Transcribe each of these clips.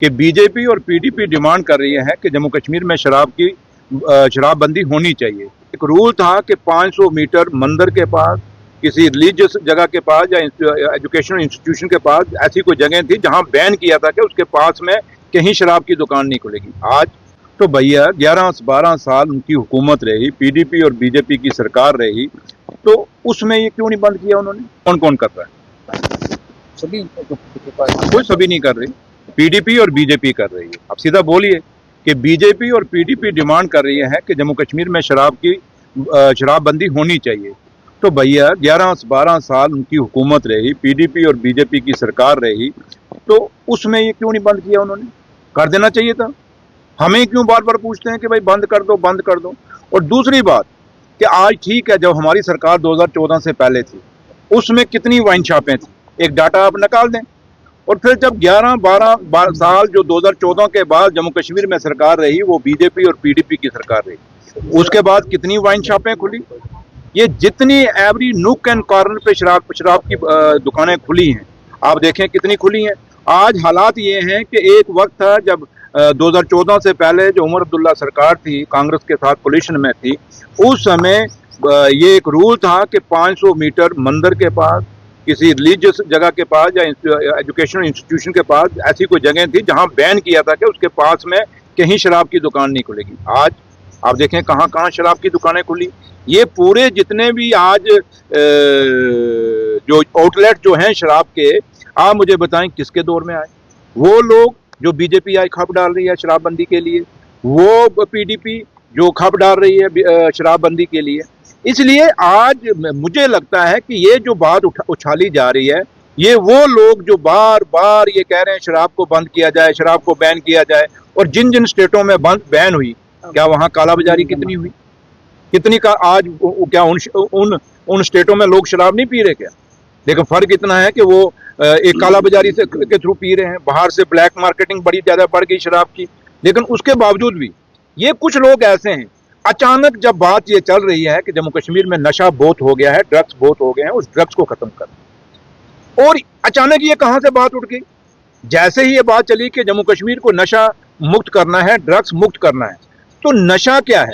कि बीजेपी और PDP demand कर रही है कि जम्मू कश्मीर में शराबबंदी होनी चाहिए। एक रूल था कि 500 मीटर मंदिर के पास, किसी रिलीजियस जगह के पास या एजुकेशनल इंस्टीट्यूशन के पास ऐसी कोई जगह थी जहां बैन किया था कि उसके पास में कहीं शराब की दुकान नहीं खुलेगी। आज तो भैया 11-12 साल उनकी हुकूमत रही, पीडीपी और बीजेपी की सरकार रही, तो उसमें ये क्यों नहीं बंद किया उन्होंने? कौन कौन कर रहा है? सभी नहीं कर रही, पीडीपी और बीजेपी कर रही है। अब सीधा बोलिए कि बीजेपी और पीडीपी डिमांड कर रही है कि जम्मू कश्मीर में शराबबंदी होनी चाहिए। तो भैया 11-12 साल उनकी हुकूमत रही, पीडीपी और बीजेपी की सरकार रही, तो उसमें ये क्यों नहीं बंद किया उन्होंने? कर देना चाहिए था। हमें क्यों बार बार पूछते हैं कि भाई बंद कर दो, बंद कर दो। और दूसरी बात कि आज ठीक है, जब हमारी सरकार 2014 से पहले थी उसमें कितनी वाइन शॉपें थी, एक डाटा आप निकाल दें। और फिर जब 11-12 साल जो 2014 के बाद जम्मू कश्मीर में सरकार रही, वो बीजेपी और पीडीपी की सरकार रही, उसके बाद कितनी वाइन शॉपें खुली। ये जितनी एवरी नूक एंड कॉर्नर पे शराब की दुकानें खुली हैं, आप देखें कितनी खुली हैं। आज हालात ये हैं कि एक वक्त था जब 2014 से पहले जो उमर अब्दुल्ला सरकार थी, कांग्रेस के साथ कोलिशन में थी, उस समय ये एक रूल था कि 500 मीटर मंदिर के पास, किसी रिलीजियस जगह के पास या एजुकेशनल इंस्टीट्यूशन के पास ऐसी कोई जगह थी जहां बैन किया था कि उसके पास में कहीं शराब की दुकान नहीं खुलेगी। आज आप देखें कहां कहां शराब की दुकानें खुली। ये पूरे जितने भी आज जो आउटलेट जो हैं शराब के, आप मुझे बताएं किसके दौर में आए? वो लोग जो बीजेपी आज खप डाल रही है शराबबंदी के लिए, वो पीडीपी जो खप डाल रही है शराबबंदी के लिए। इसलिए आज मुझे लगता है कि ये जो बात उछाली जा रही है, ये वो लोग जो बार बार ये कह रहे हैं शराब को बंद किया जाए, शराब को बैन किया जाए, और जिन जिन स्टेटों में बैन हुई, क्या वहां कालाबाजारी कितनी हुई? कितनी का आज क्या उन स्टेटों में लोग शराब नहीं पी रहे क्या? लेकिन फर्क इतना है कि वो एक कालाबाजारी के थ्रू पी रहे हैं, बाहर से ब्लैक मार्केटिंग बड़ी ज्यादा बढ़ गई शराब की। लेकिन उसके बावजूद भी ये कुछ लोग ऐसे हैं, अचानक जब बात ये चल रही है कि जम्मू कश्मीर में नशा बहुत हो गया है, ड्रग्स बहुत हो गए हैं, उस ड्रग्स को खत्म कर, और अचानक ये कहां से बात उठ गई? जैसे ही ये बात चली कि जम्मू कश्मीर को नशा मुक्त करना है, ड्रग्स मुक्त करना है, तो नशा क्या है,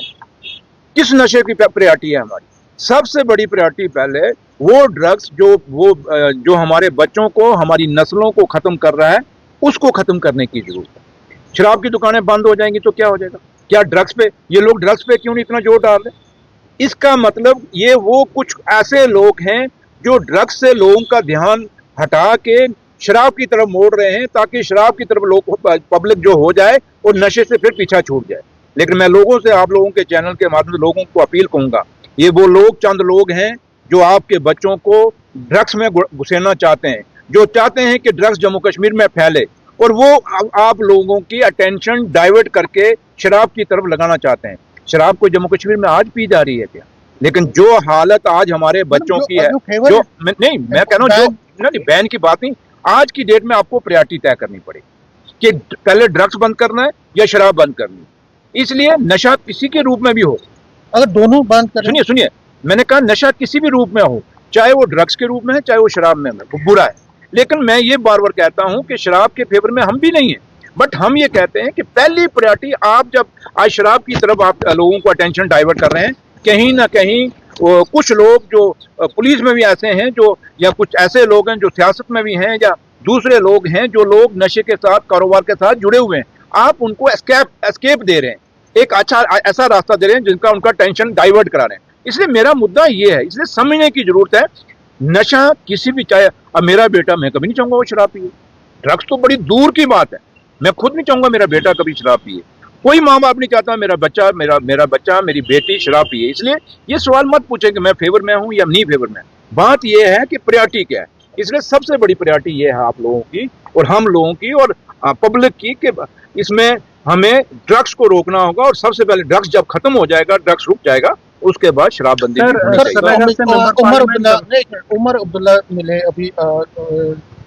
किस नशे की प्रायोरिटी है हमारी? सबसे बड़ी प्रायोरिटी पहले वो ड्रग्स जो हमारे बच्चों को, हमारी नस्लों को खत्म कर रहा है, उसको खत्म करने की जरूरत है। शराब की दुकानें बंद हो जाएंगी तो क्या हो जाएगा? क्या ड्रग्स पे, ये लोग ड्रग्स पे क्यों नहीं इतना जोर डाल रहे? इसका मतलब ये वो कुछ ऐसे लोग हैं जो ड्रग्स से लोगों का ध्यान हटा के शराब की तरफ मोड़ रहे हैं, ताकि शराब की तरफ लोग पब्लिक जो हो जाए और नशे से फिर पीछा छूट जाए। लेकिन मैं लोगों से, आप लोगों के चैनल के माध्यम से लोगों को अपील करूंगा, ये वो लोग, चंद लोग हैं जो आपके बच्चों को ड्रग्स में घुसेना चाहते हैं, जो चाहते हैं कि ड्रग्स जम्मू कश्मीर में फैले, और वो आप लोगों की अटेंशन डाइवर्ट करके शराब की तरफ लगाना चाहते हैं। शराब को जम्मू कश्मीर में आज पी जा रही है क्या? लेकिन जो हालत आज हमारे बच्चों की है, जो नहीं, मैं कह रहा हूँ, जो बैन की बात नहीं, आज की डेट में आपको प्रायोरिटी तय करनी पड़ेगी कि पहले ड्रग्स बंद करना है या शराब बंद करनी है। इसलिए नशा किसी के रूप में भी हो, अगर दोनों बंद करें, सुनिए, मैंने कहा नशा किसी भी रूप में हो, चाहे वो ड्रग्स के रूप में है, चाहे वो शराब में है, वो बुरा है। लेकिन मैं ये बार बार कहता हूं कि शराब के फेवर में हम भी नहीं है, बट हम ये कहते हैं कि पहली प्रायोरिटी, आप जब आज शराब की तरफ आप लोगों को अटेंशन डाइवर्ट कर रहे हैं, कहीं ना कहीं कुछ लोग जो पुलिस में भी ऐसे हैं, जो या कुछ ऐसे लोग हैं जो सियासत में भी हैं, या दूसरे लोग हैं जो लोग नशे के साथ, कारोबार के साथ जुड़े हुए हैं, आप उनको एस्केप दे रहे हैं, एक अच्छा ऐसा रास्ता दे रहे हैं जिनका उनका टेंशन डाइवर्ट करा रहे हैं। इसलिए मेरा मुद्दा ये है, इसलिए समझने की जरूरत है, नशा किसी भी, चाहे अब मेरा बेटा, मैं कभी नहीं चाहूंगा वो शराब पिए, ड्रग्स तो बड़ी दूर की बात है, मैं खुद नहीं चाहूंगा मेरा बेटा कभी शराब पिए, कोई माँ बाप नहीं चाहता मेरा बच्चा मेरी बेटी शराब पिए। इसलिए ये सवाल मत पूछे कि मैं फेवर में हूं या नहीं फेवर में। बात यह है कि प्रायोरिटी क्या है। इसलिए सबसे बड़ी प्रायोरिटी ये है आप लोगों की और हम लोगों की और पब्लिक की, कि इसमें हमें ड्रग्स को रोकना होगा, और सबसे पहले ड्रग्स जब खत्म हो जाएगा, ड्रग्स रुक जाएगा, उसके बाद शराबबंदी उमर अब्दुल्ला मिले अभी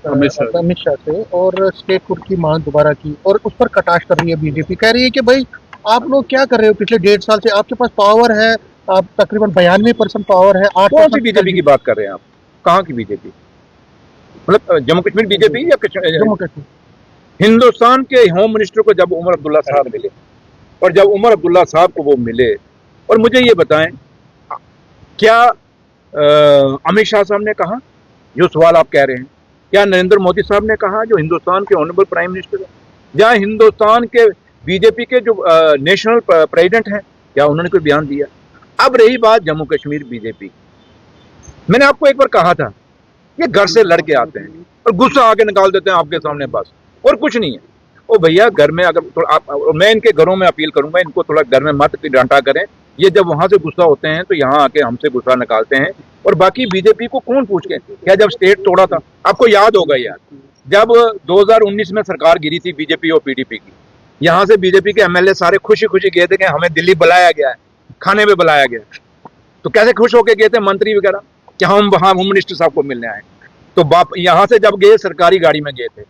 अमित शाह से, और स्टेट कोर्ट की मांग दोबारा की, और उस पर कटाक्ष कर रही है बीजेपी। कह रही है कि भाई आप लोग क्या कर रहे हो, पिछले 1.5 साल से आपके पास पावर है, आप तकरीबन 92% पावर है। कौन सी बीजेपी की बात कर रहे हैं आप? कहाँ की बीजेपी? मतलब जम्मू कश्मीर बीजेपी या जम्मू कश्मीर? हिंदुस्तान के होम मिनिस्टर को जब उमर अब्दुल्ला साहब मिले, और जब उमर अब्दुल्ला साहब को वो मिले, और मुझे ये बताएं क्या अमित शाह साहब ने कहा जो सवाल आप कह रहे हैं, क्या नरेंद्र मोदी साहब ने कहा जो हिंदुस्तान के ऑनरेबल प्राइम मिनिस्टर है, या हिंदुस्तान के बीजेपी के जो नेशनल प्रेसिडेंट हैं, क्या उन्होंने कोई बयान दिया? अब रही बात जम्मू कश्मीर बीजेपी, मैंने आपको एक बार कहा था ये घर से लड़के आते हैं और गुस्सा आके निकाल देते हैं आपके सामने, बस और कुछ नहीं है। ओ भैया घर में अगर तो आप, मैं इनके घरों में अपील करूंगा इनको थोड़ा घर में मत डांटा करें, ये जब वहां से गुस्सा होते हैं तो यहाँ आके हमसे गुस्सा निकालते हैं। और बाकी बीजेपी को कौन पूछ के, क्या जब स्टेट तोड़ा था, आपको याद होगा यार, जब 2019 में सरकार गिरी थी बीजेपी और पीडीपी की, यहाँ से बीजेपी के एमएलए सारे खुशी खुशी गए थे कि हमें दिल्ली बुलाया गया है, खाने में बुलाया गया, तो कैसे खुश होके गए थे मंत्री वगैरह कि हम वहां होम मिनिस्टर साहब को मिलने आए। तो बाप यहाँ से जब गए सरकारी गाड़ी में गए थे,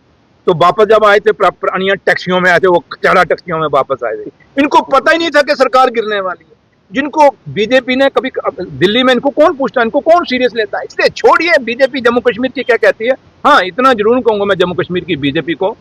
तो वापस जब आए थे पुरानी टैक्सियों में आए थे, वो चढ़ा टैक्सियों में वापस आए थे। इनको पता ही नहीं था कि सरकार गिरने वाली है, जिनको बीजेपी ने कभी दिल्ली में, इनको कौन पूछता है, इनको कौन सीरियस लेता है? इसलिए छोड़िए बीजेपी जम्मू कश्मीर की क्या कहती है। हाँ, इतना जरूर कहूंगा मैं जम्मू कश्मीर की बीजेपी को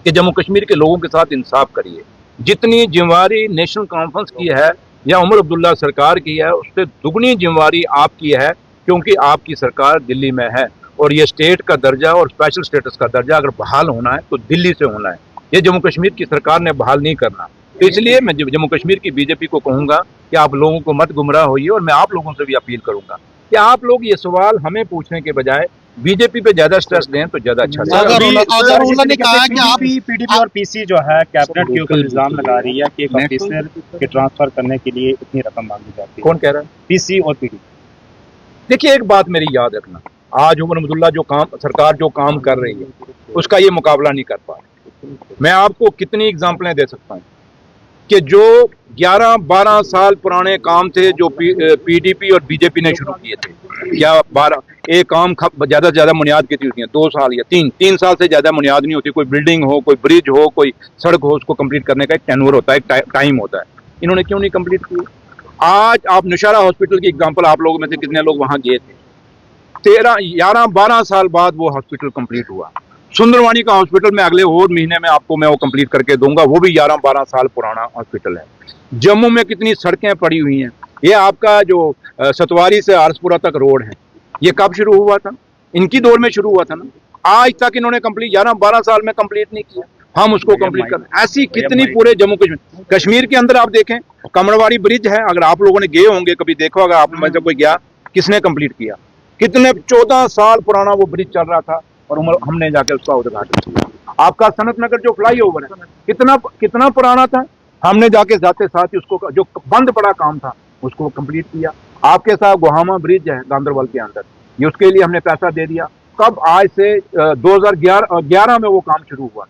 कि जम्मू कश्मीर के लोगों के साथ इंसाफ करिए। जितनी जिम्मेवारी नेशनल कॉन्फ्रेंस की है या उमर अब्दुल्ला सरकार की है, उससे दुगनी जिम्मेवारी आपकी है, क्योंकि आपकी सरकार दिल्ली में है। और ये स्टेट का दर्जा और स्पेशल स्टेटस का दर्जा अगर बहाल होना है तो दिल्ली से होना है, ये जम्मू कश्मीर की सरकार ने बहाल नहीं करना। तो इसलिए मैं जम्मू कश्मीर की बीजेपी को कहूंगा कि आप लोगों को मत गुमराह होइए, और मैं आप लोगों से भी अपील करूंगा कि आप लोग ये सवाल हमें पूछने के बजाय बीजेपी पे ज्यादा स्ट्रेस दें तो ज्यादा अच्छा अगर उन्होंने कहा कि आप पीडीपी और पीसी जो है कैबिनेट के ऊपर इल्जाम लगा रही है कि एक ऑफिसर के ट्रांसफर करने के लिए इतनी रकम मांगी जाती है, कौन कह रहा है? पीसी और पीडीपी। देखिए एक बात मेरी याद रखना, आज उमर अब्दुल्ला जो काम सरकार जो काम कर रही है उसका ये मुकाबला नहीं कर पा रही। मैं आपको कितनी एग्जांपलें दे सकता हूँ कि जो 11-12 साल पुराने काम थे जो पीडीपी और बीजेपी ने शुरू किए थे, या 12 एक काम ज्यादा से ज्यादा बुनियाद कितनी होती है, 2 साल या 3 साल से ज्यादा बुनियाद नहीं होती। कोई बिल्डिंग हो, कोई ब्रिज हो, कोई सड़क हो, उसको कंप्लीट करने का एक टेन्योर होता है, एक टाइम होता है। इन्होंने क्यों नहीं कंप्लीट किए? आज आप नौशहरा हॉस्पिटल की एग्जाम्पल, आप लोगों में से कितने लोग वहां गए थे? 11-12 साल बाद वो हॉस्पिटल कंप्लीट हुआ। सुंदरवानी का हॉस्पिटल में अगले और महीने में आपको मैं वो कंप्लीट करके दूंगा, वो भी 11-12 साल पुराना हॉस्पिटल है। जम्मू में कितनी सड़कें पड़ी हुई हैं। ये आपका जो सतवारी से आरसपुरा तक रोड है, ये कब शुरू हुआ था? इनकी दौर में शुरू हुआ था ना। आज तक इन्होंने कंप्लीट 11-12 साल में कंप्लीट नहीं किया, हम उसको कंप्लीट कर। ऐसी कितनी पूरे जम्मू कश्मीर के अंदर आप देखें, कमरवाड़ी ब्रिज है, अगर आप लोगों ने गए होंगे कभी, देखो अगर आप में से कोई गया, किसने कंप्लीट किया? कितने 14 साल पुराना वो ब्रिज चल रहा था और हमने जाके उसका उद्घाटन किया। आपका सनत नगर जो फ्लाई ओवर है, कितना पुराना था, हमने जाके जाते साथ ही उसको जो बंद पड़ा काम था उसको कंप्लीट किया। आपके साथ गोहामा ब्रिज है गांधरबल के अंदर, ये उसके लिए हमने पैसा दे दिया। कब? आज से 2011 में वो काम शुरू हुआ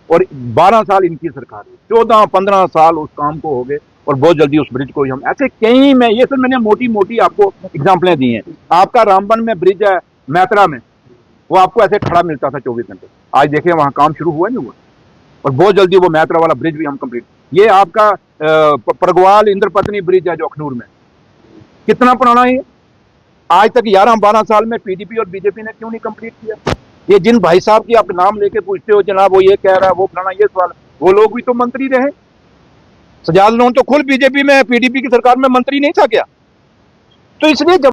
और 12 साल इनकी सरकार, 14-15 साल उस काम को हो गए और बहुत जल्दी उस ब्रिज को हम ऐसे कई में, ये सब मैंने मोटी मोटी आपको एग्जाम्पलें दी हैं। आपका रामबन में ब्रिज है मैत्रा में, वो आपको ऐसे खड़ा मिलता था 24 घंटे, आज देखिए वहां काम शुरू हुआ नहीं हुआ, और बहुत जल्दी वो मैत्रा वाला ब्रिज भी हम कंप्लीट। ये आपका परगवाल इंद्रपत्नी ब्रिज है जो अखनूर में, कितना पुराना है, आज तक 11-12 साल में पीडीपी और बीजेपी ने क्यों नहीं कंप्लीट किया? ये जिन भाई साहब की आप नाम लेके पूछते हो जनाब वो ये कह रहा है, वो फलाना, ये सवाल, वो लोग भी तो मंत्री रहे। सजाद लोन तो खुद बीजेपी में पीडीपी की सरकार में मंत्री नहीं था क्या? तो इसलिए जब